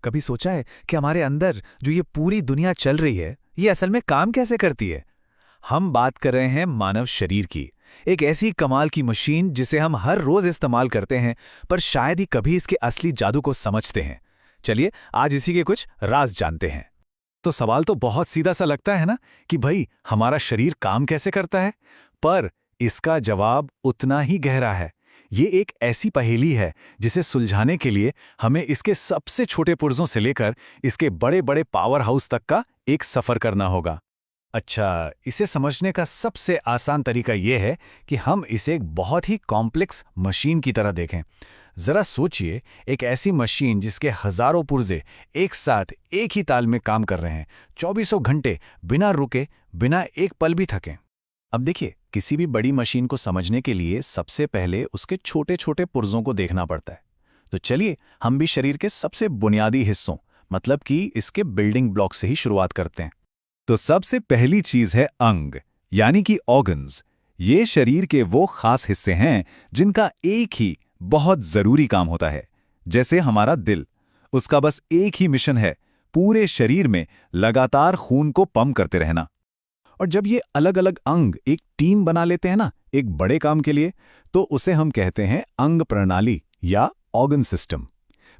कभी सोचा है कि हमारे अंदर जो ये पूरी दुनिया चल रही है, ये असल में काम कैसे करती है? हम बात कर रहे हैं मानव शरीर की, एक ऐसी कमाल की मशीन जिसे हम हर रोज इस्तेमाल करते हैं, पर शायद ही कभी इसके असली जादू को समझते हैं। चलिए आज इसी के कुछ राज जानते हैं। तो सवाल तो बहुत सीधा सा लगता है ना कि भाई हमारा शरीर काम कैसे करता है, पर इसका जवाब उतना ही गहरा है। ये एक ऐसी पहेली है जिसे सुलझाने के लिए हमें इसके सबसे छोटे पुर्जों से लेकर इसके बड़े बड़े पावर हाउस तक का एक सफर करना होगा। अच्छा, इसे समझने का सबसे आसान तरीका यह है कि हम इसे एक बहुत ही कॉम्प्लेक्स मशीन की तरह देखें। जरा सोचिए, एक ऐसी मशीन जिसके हजारों पुर्जे एक साथ एक ही ताल में काम कर रहे हैं, चौबीसों घंटे बिना रुके, बिना एक पल भी थके। अब देखिए, किसी भी बड़ी मशीन को समझने के लिए सबसे पहले उसके छोटे छोटे पुर्जों को देखना पड़ता है। तो चलिए हम भी शरीर के सबसे बुनियादी हिस्सों, मतलब कि इसके बिल्डिंग ब्लॉक से ही शुरुआत करते हैं। तो सबसे पहली चीज है अंग, यानी कि ऑर्गन्स। ये शरीर के वो खास हिस्से हैं जिनका एक ही बहुत जरूरी काम होता है। जैसे हमारा दिल, उसका बस एक ही मिशन है, पूरे शरीर में लगातार खून को पंप करते रहना। और जब ये अलग अलग अंग एक टीम बना लेते हैं ना, एक बड़े काम के लिए, तो उसे हम कहते हैं अंग प्रणाली या ऑर्गन सिस्टम।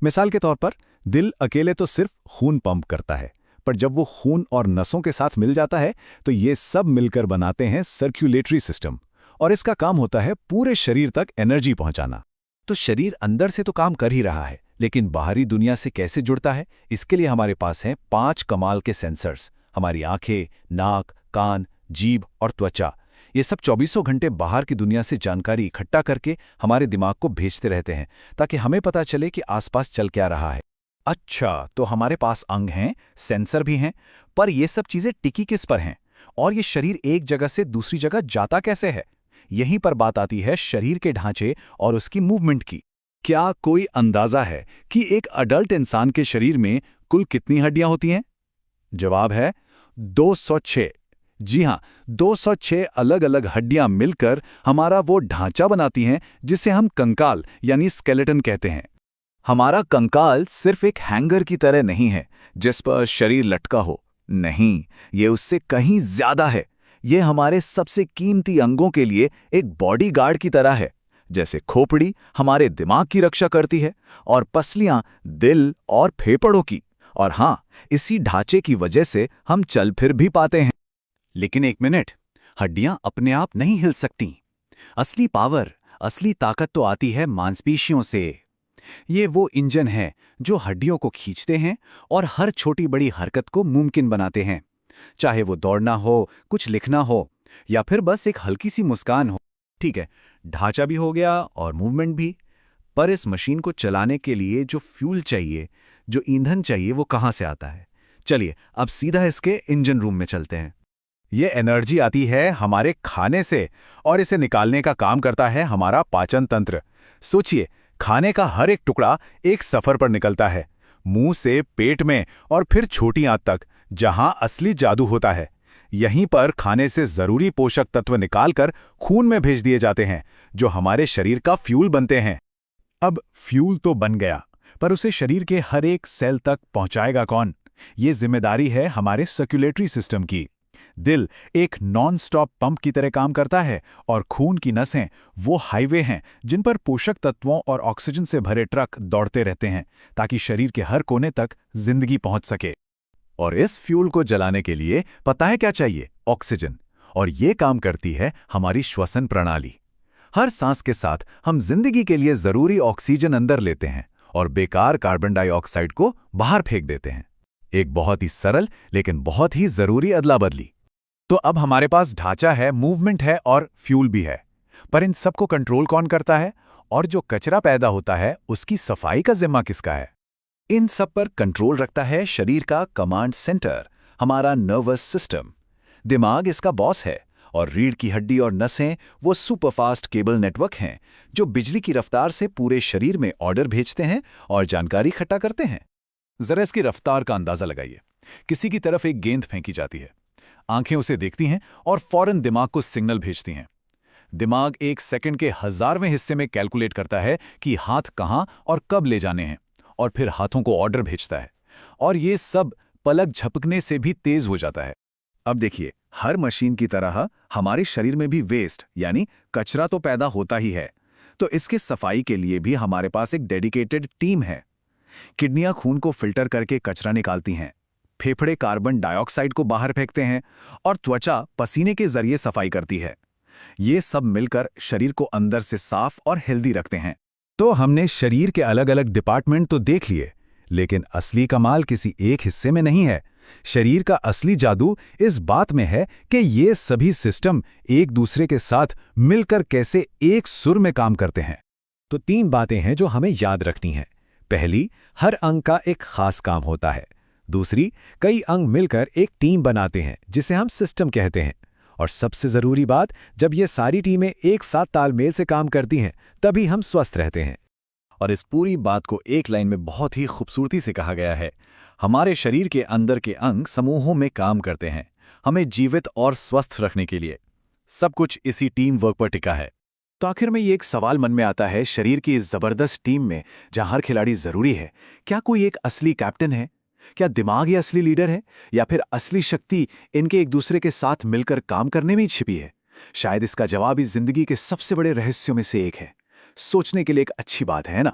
मिसाल के तौर पर दिल अकेले तो सिर्फ खून पंप करता है, पर जब वो खून और नसों के साथ मिल जाता है तो ये सब मिलकर बनाते हैं सर्कुलेटरी सिस्टम, और इसका काम होता है पूरे शरीर तक एनर्जी पहुंचाना। तो शरीर अंदर से तो काम कर ही रहा है, लेकिन बाहरी दुनिया से कैसे जुड़ता है, इसके लिए हमारे पास हैं 5 कमाल के सेंसर्स। हमारी आंखें, नाक, कान, जीभ और त्वचा, ये सब चौबीसों घंटे बाहर की दुनिया से जानकारी इकट्ठा करके हमारे दिमाग को भेजते रहते हैं, ताकि हमें पता चले कि आसपास चल क्या रहा है। अच्छा, तो हमारे पास अंग हैं, सेंसर भी हैं, पर ये सब चीजें टिकी किस पर हैं? और ये शरीर एक जगह से दूसरी जगह जाता कैसे है? यहीं पर बात आती है शरीर के ढांचे और उसकी मूवमेंट की। क्या कोई अंदाजा है कि एक अडल्ट इंसान के शरीर में कुल कितनी हड्डियां होती हैं? जवाब है 206। जी हां, 206 अलग अलग हड्डियां मिलकर हमारा वो ढांचा बनाती हैं जिसे हम कंकाल यानी स्केलेटन कहते हैं। हमारा कंकाल सिर्फ एक हैंगर की तरह नहीं है जिस पर शरीर लटका हो। नहीं, ये उससे कहीं ज्यादा है। ये हमारे सबसे कीमती अंगों के लिए एक बॉडीगार्ड की तरह है। जैसे खोपड़ी हमारे दिमाग की रक्षा करती है, और पसलियां दिल और फेफड़ों की। और हां, इसी ढांचे की वजह से हम चल फिर भी पाते हैं। लेकिन एक मिनट, हड्डियां अपने आप नहीं हिल सकती। असली पावर, असली ताकत तो आती है मांसपेशियों से। ये वो इंजन है जो हड्डियों को खींचते हैं और हर छोटी बड़ी हरकत को मुमकिन बनाते हैं। चाहे वो दौड़ना हो, कुछ लिखना हो, या फिर बस एक हल्की सी मुस्कान हो। ठीक है, ढांचा भी हो गया और मूवमेंट भी, पर इस मशीन को चलाने के लिए जो फ्यूल चाहिए, जो ईंधन चाहिए, वो कहां से आता है? चलिए अब सीधा इसके इंजन रूम में चलते हैं। ये एनर्जी आती है हमारे खाने से, और इसे निकालने का काम करता है हमारा पाचन तंत्र। सोचिए, खाने का हर एक टुकड़ा एक सफर पर निकलता है, मुंह से पेट में और फिर छोटी आंत तक, जहां असली जादू होता है। यहीं पर खाने से जरूरी पोषक तत्व निकालकर खून में भेज दिए जाते हैं, जो हमारे शरीर का फ्यूल बनते हैं। अब फ्यूल तो बन गया, पर उसे शरीर के हर एक सेल तक पहुंचाएगा कौन? ये जिम्मेदारी है हमारे सर्कुलेटरी सिस्टम की। दिल एक नॉन स्टॉप पंप की तरह काम करता है, और खून की नसें वो हाईवे हैं जिन पर पोषक तत्वों और ऑक्सीजन से भरे ट्रक दौड़ते रहते हैं, ताकि शरीर के हर कोने तक जिंदगी पहुंच सके। और इस फ्यूल को जलाने के लिए पता है क्या चाहिए? ऑक्सीजन। और ये काम करती है हमारी श्वसन प्रणाली। हर सांस के साथ हम जिंदगी के लिए जरूरी ऑक्सीजन अंदर लेते हैं और बेकार कार्बन डाइऑक्साइड को बाहर फेंक देते हैं। एक बहुत ही सरल लेकिन बहुत ही जरूरी अदला बदली। तो अब हमारे पास ढांचा है, मूवमेंट है और फ्यूल भी है, पर इन सबको कंट्रोल कौन करता है? और जो कचरा पैदा होता है उसकी सफाई का जिम्मा किसका है? इन सब पर कंट्रोल रखता है शरीर का कमांड सेंटर, हमारा नर्वस सिस्टम। दिमाग इसका बॉस है, और रीढ़ की हड्डी और नसें वो सुपरफास्ट केबल नेटवर्क हैं जो बिजली की रफ्तार से पूरे शरीर में ऑर्डर भेजते हैं और जानकारी इकट्ठा करते हैं। जरा इसकी रफ्तार का अंदाजा लगाइए। किसी की तरफ एक गेंद फेंकी जाती है, आंखें उसे देखती हैं और फौरन दिमाग को सिग्नल भेजती हैं। दिमाग एक सेकंड के 1000वें हिस्से में कैलकुलेट करता है कि हाथ कहां और कब ले जाने हैं, और फिर हाथों को ऑर्डर भेजता है। और ये सब पलक झपकने से भी तेज हो जाता है। अब देखिए, हर मशीन की तरह हमारे शरीर में भी वेस्ट यानी कचरा तो पैदा होता ही है। तो इसके सफाई के लिए भी हमारे पास एक डेडिकेटेड टीम है। किडनियां खून को फिल्टर करके कचरा निकालती हैं, फेफड़े कार्बन डाइऑक्साइड को बाहर फेंकते हैं और त्वचा पसीने के जरिए सफाई करती है। ये सब मिलकर शरीर को अंदर से साफ और हेल्दी रखते हैं। तो हमने शरीर के अलग अलग डिपार्टमेंट तो देख लिए, लेकिन असली कमाल किसी एक हिस्से में नहीं है। शरीर का असली जादू इस बात में है कि ये सभी सिस्टम एक दूसरे के साथ मिलकर कैसे एक सुर में काम करते हैं। तो 3 बातें हैं जो हमें याद रखनी हैं। पहली, हर अंग का एक खास काम होता है। दूसरी, कई अंग मिलकर एक टीम बनाते हैं जिसे हम सिस्टम कहते हैं। और सबसे जरूरी बात, जब ये सारी टीमें एक साथ तालमेल से काम करती हैं तभी हम स्वस्थ रहते हैं। और इस पूरी बात को एक लाइन में बहुत ही खूबसूरती से कहा गया है, हमारे शरीर के अंदर के अंग समूहों में काम करते हैं हमें जीवित और स्वस्थ रखने के लिए। सब कुछ इसी टीम वर्क पर टिका है। तो आखिर में ये एक सवाल मन में आता है, शरीर की इस जबरदस्त टीम में जहां हर खिलाड़ी जरूरी है, क्या कोई एक असली कैप्टन है? क्या दिमाग ही असली लीडर है, या फिर असली शक्ति इनके एक दूसरे के साथ मिलकर काम करने में ही छिपी है? शायद इसका जवाब इस जिंदगी के सबसे बड़े रहस्यों में से एक है। सोचने के लिए एक अच्छी बात है ना।